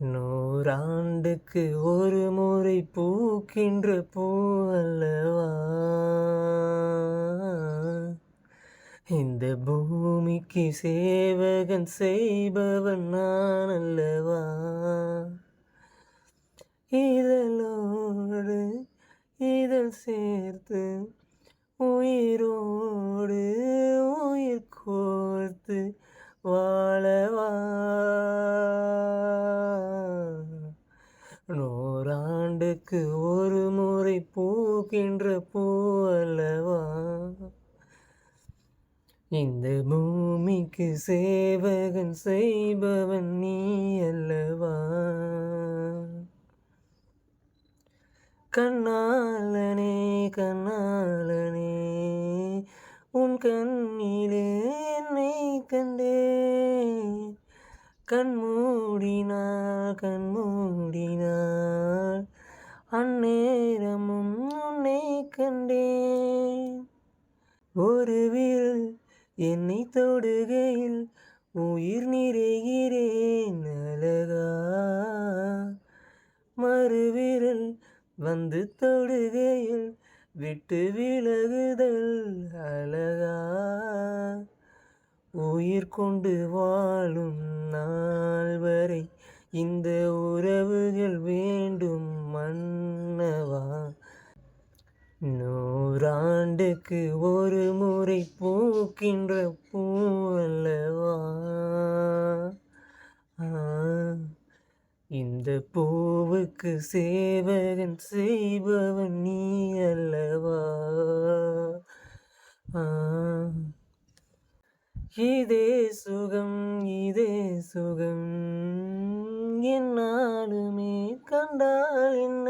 நூறாண்டுக்கு ஒரு முறை பூக்கின்ற பூ அல்லவா இந்த பூமிக்கு சேவகன் செய்பவன் நான் அல்லவா. இதழோடு இதழ் சேர்த்து உயிரோடு உயிர் கோர்த்து வாழவா. நூறாண்டுக்கு ஒரு முறை பூக்கின்ற பூ அல்லவா இந்த பூமிக்கு சேவகன் செய்பவன் நீ அல்லவா. கண்ணாலனே கண்ணாலனே உன் கண்ணிலே என்னை கண்டேன். கண்மூடினாள் அந்நேரமும் உன்னை கண்டேன். ஒரு விரல் என்னை தொடுகையில் உயிர் நிறைகிறேன் அழகா. மறுவிரல் வந்து தொடுகையில் விட்டு விலகுதல் அழகா. உயிர் கொண்டு வாழும் நாள் வரை இந்த உறவுகள் வேண்டும் மன்னவா. நூறாண்டுக்கு ஒரு முறை பூக்கின்ற பூ அல்லவா இந்த பூவுக்கு சேவகன் செய்பவன் நீ அல்லவா. இதே சுகம் இதே சுகம் என்னாலுமே கண்டால் என்ன.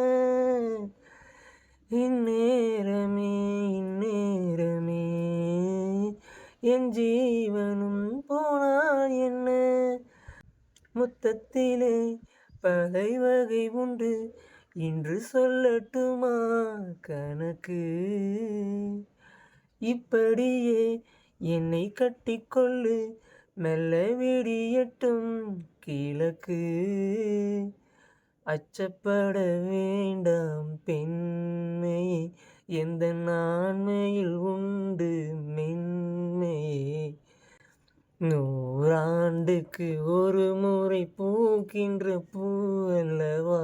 இந்நேரமே இந்நேரமே என் ஜீவனும் போனால் என்ன. முத்தத்திலே பலை வகை உண்டு இன்று சொல்லட்டுமா கணக்கு. இப்படியே என்னை கட்டிக்கொள்ளு மெல்ல விடியட்டும் கிழக்கு. அச்சப்பட வேண்டாம் பெண்மையே எந்த ஆண்மையில் உண்டு மென்மையே. நூறாண்டுக்கு ஒரு முறை பூக்கின்ற பூ அல்லவா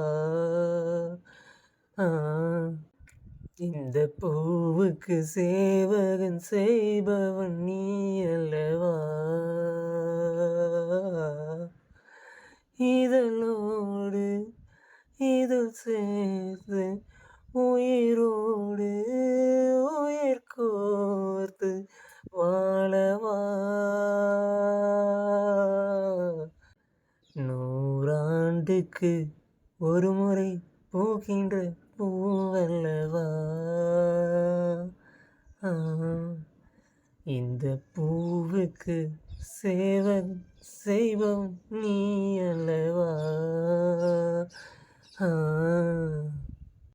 இந்த பூவுக்கு சேவகன் செய்பவன் நீ அல்லவா. இதழோடு இதழ் சேர்த்து உயிரோடு உயிர் கோர்த்து வாழவா. நூறாண்டுக்கு ஒரு முறை பூக்கின்ற பூவல்லவா இந்த பூவுக்கு சேவகன் செய்பவன் நீ அல்லவா.